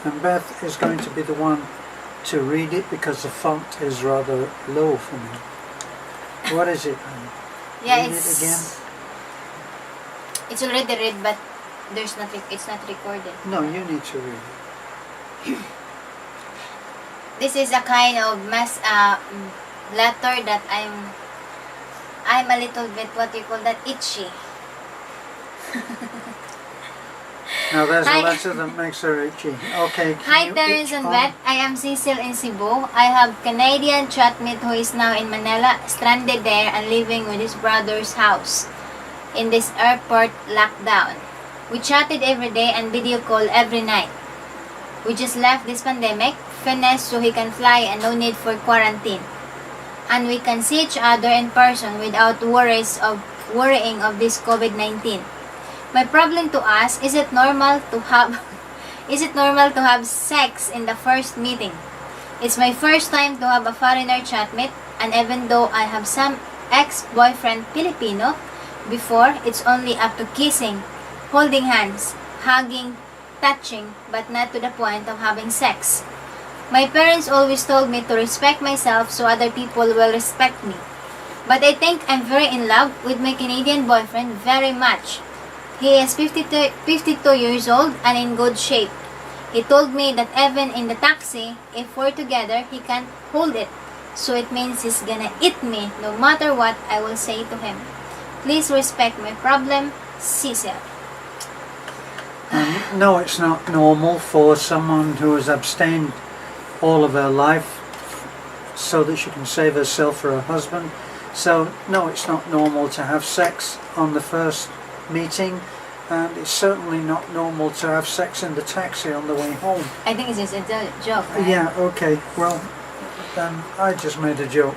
And Beth is going to be the one to read it because the font is rather low for me. What is it? Yeah, read it again. It's already read, but it's not recorded. No, you need to read it. This is a kind of letter that I'm a little bit, what do you call that, itchy. Now there's Hi. a letter that makes her itchy. Okay. Hi Terence and Beth, I am Cecil in Cebu. I have Canadian chatmate who is now in Manila, stranded there and living with his brother's house in this airport lockdown. We chatted every day and video call every night. We just left this pandemic, finished so he can fly and no need for quarantine. And we can see each other in person without worrying of this COVID-19. My problem to us, is it normal to have sex in the first meeting? It's my first time to have a foreigner chatmate, and even though I have some ex-boyfriend Filipino before, it's only up to kissing, holding hands, hugging, touching, but not to the point of having sex. My parents always told me to respect myself so other people will respect me. But I think I'm very in love with my Canadian boyfriend very much. He is 52 years old and in good shape. He told me that even in the taxi, if we're together, he can't hold it. So it means he's gonna eat me no matter what I will say to him. Please respect my problem, Cecil. No, it's not normal for someone who has abstained all of her life so that she can save herself for her husband. So no, it's not normal to have sex on the first meeting, and it's certainly not normal to have sex in the taxi on the way home. I think it's just a joke, right? Yeah, okay, well, then I just made a joke.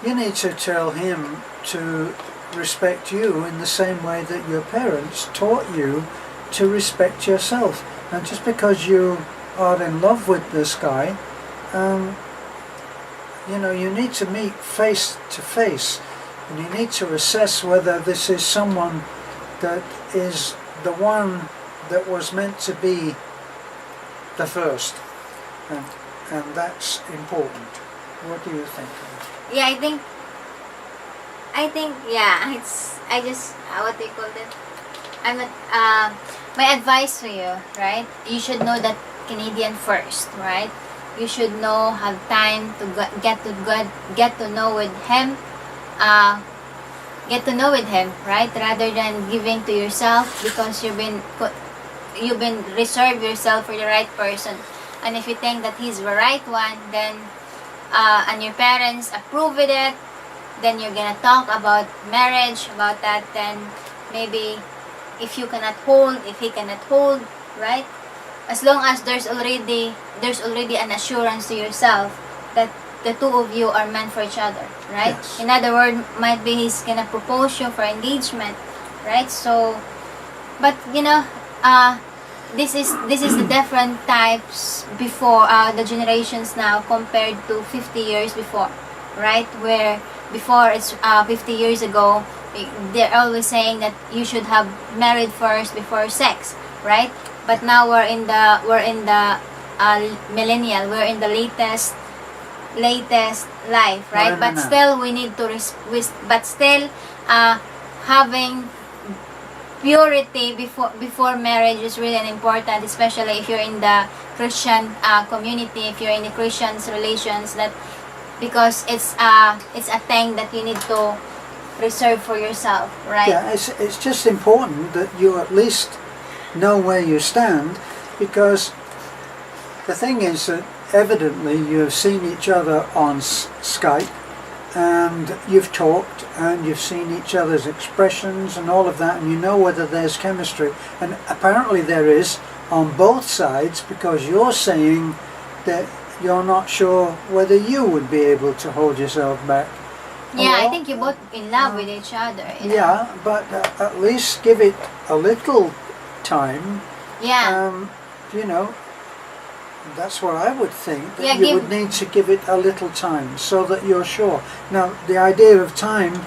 You need to tell him to respect you in the same way that your parents taught you to respect yourself. And just because you are in love with this guy, you need to meet face to face, and you need to assess whether this is someone that is the one that was meant to be the first, and that's important. What do you think? Yeah, I think yeah, I just what do you call it? My advice to you, right? You should know that Canadian first, right? You should have time to get to know with him, right? Rather than giving to yourself, because you've been reserved yourself for the right person. And if you think that he's the right one, then and your parents approve with it, then you're gonna talk about marriage, about that. Then maybe if he cannot hold, right? As long as there's already an assurance to yourself that the two of you are meant for each other, right? Yes. In other words, might be he's gonna propose you for engagement, right? So, but this is the different types before the generations now compared to 50 years before, right? Where before it's 50 years ago, they're always saying that you should have married first before sex, right? But now we're in the millennial, we're in the latest life, right? But still we need to having purity before marriage is really important, especially if you're in the Christian community, if you're in the Christian's relations, that because it's a thing that you need to reserve for yourself, right? Yeah, it's just important that you at least know where you stand, because the thing is that evidently you have seen each other on Skype, and you've talked and you've seen each other's expressions and all of that, and you know whether there's chemistry, and apparently there is on both sides, because you're saying that you're not sure whether you would be able to hold yourself back. Yeah, I think you're both in love with each other. Yeah, but at least give it a little time. Yeah. That's what I would think, that you would need to give it a little time so that you're sure. Now, the idea of time,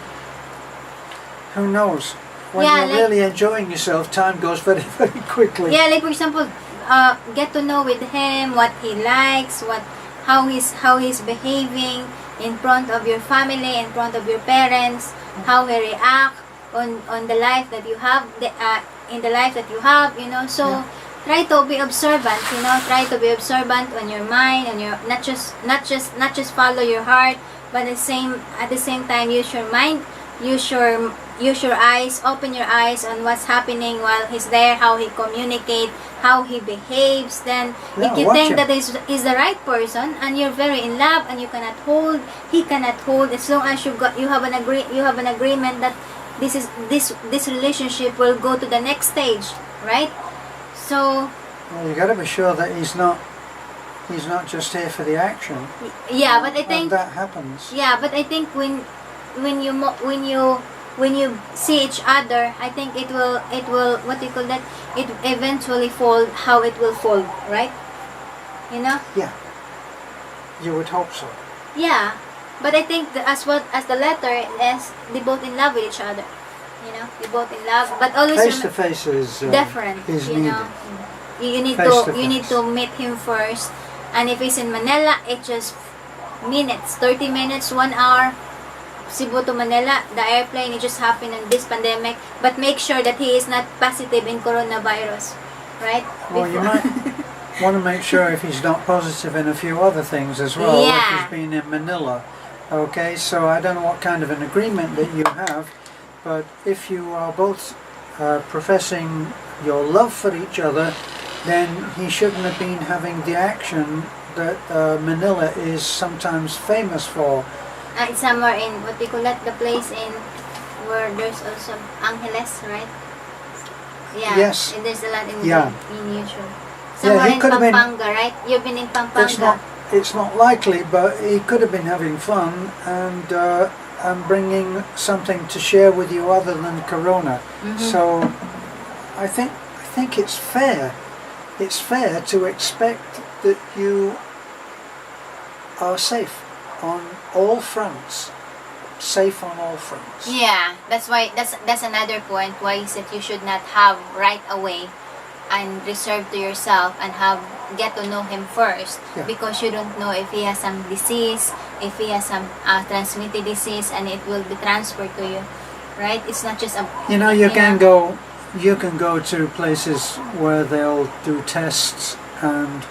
who knows? when Yeah, you're like- really enjoying yourself, time goes very, very quickly. Yeah, like for example, get to know with him what he likes, how he's behaving in front of your family, in front of your parents, how he react on the life that you have, in the life that you have, you know. So Yeah. try to be observant, you know. Try to be observant on your mind, on your not just follow your heart, but at the same time use your mind, use your eyes, open your eyes on what's happening while he's there, how he communicates, how he behaves. Then Yeah, if you watch think him. that is the right person and you're very in love and you cannot hold, he cannot hold, as long as you have an agreement that this relationship will go to the next stage, right? So Well, you got to be sure that he's not just here for the action. yeah, but I And think that happens. yeah, but I think when you see each other, I think it will what do you call that? It eventually fold how it will fold, right? You know? Yeah. You would hope so. Yeah, but I think as the letter is, they both in love with each other. You know, they both in love, but always Face to face is different. is You needed. know, you need Face to you need face. to meet him first, and if he's in Manila, it's just minutes, 30 minutes, 1 hour. Cebu to Manila, the airplane, it just happened in this pandemic, but make sure that he is not positive in coronavirus, right? Well, you might want to make sure if he's not positive in a few other things as well. If Yeah. he's been in Manila. Okay, so I don't know what kind of an agreement that you have, but if you are both professing your love for each other, then he shouldn't have been having the action that Manila is sometimes famous for. It's somewhere in, what do you call that, the place in where there's also Angeles, right? Yeah. Yes. And there's a lot in Yeah. YouTube. Yeah, Somewhere he in could have been- Pampanga, right? You've been in Pampanga. It's not likely, but he could have been having fun and bringing something to share with you other than Corona. So I think it's fair. It's fair to expect that you are safe on all fronts. Safe on all fronts. Yeah, that's why that's another point why is that you should not have right away and reserve to yourself and get to know him first, Yeah. because you don't know if he has some disease, if he has some transmitted disease, and it will be transferred to you, right? It's not just a You know, you can go to places where they'll do tests and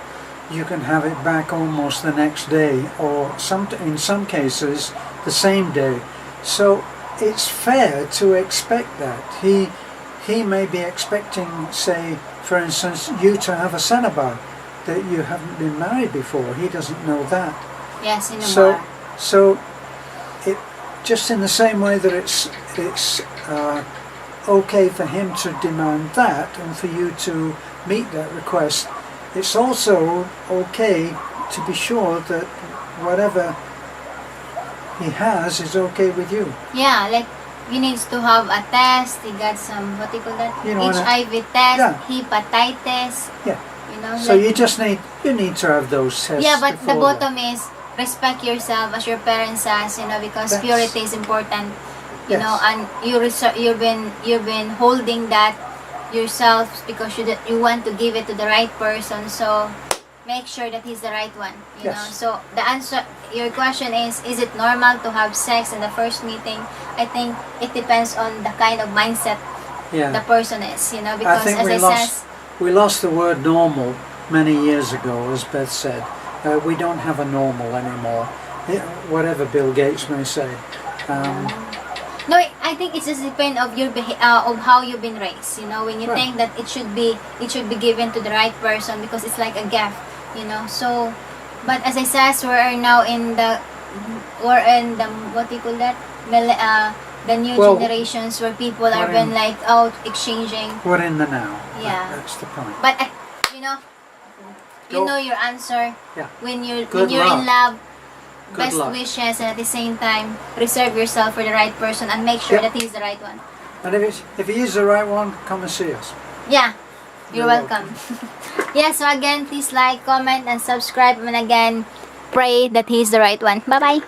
you can have it back almost the next day, or in some cases the same day. So it's fair to expect that. He may be expecting, say, for instance, you to have a Cenobite, that you haven't been married before. He doesn't know that. yes, in a So, bar. so it just in the same way that it's okay for him to demand that and for you to meet that request, it's also okay to be sure that whatever he has is okay with you. Yeah, like he needs to have a test. He got some, what do you call that? You know, HIV test, Yeah. hepatitis. Yeah. You know, So like- you need to have those tests. yeah, but the before that. bottom is respect yourself as your parents says, you know, because That's- purity is important. You Yes. know, and you've been holding that yourself because you want to give it to the right person. So make sure that he's the right one. You Yes. know. So the answer, your question is it normal to have sex in the first meeting? I think it depends on the kind of mindset Yeah. the person is. You know, I because think as we lost the word normal many years ago, as Beth said. We don't have a normal anymore, whatever Bill Gates may say. No, I think it just depends of your of how you've been raised. You know, when you Right. think that it should be given to the right person because it's like a gift. You know, so but as I said, we're now in the what do you call that? The new Well, generations where people are we're been in- like out exchanging. We're in the now. Yeah. That's the point. But you know, you Go. know your answer Yeah. when you're Good in luck. love. Good Best luck. wishes, and at the same time reserve yourself for the right person and make sure Yep. that he's the right one. And if he is the right one, come and see us. Yeah, you're You're welcome. Yeah, so again, please like, comment, and subscribe. And again, pray that he's the right one. Bye-bye.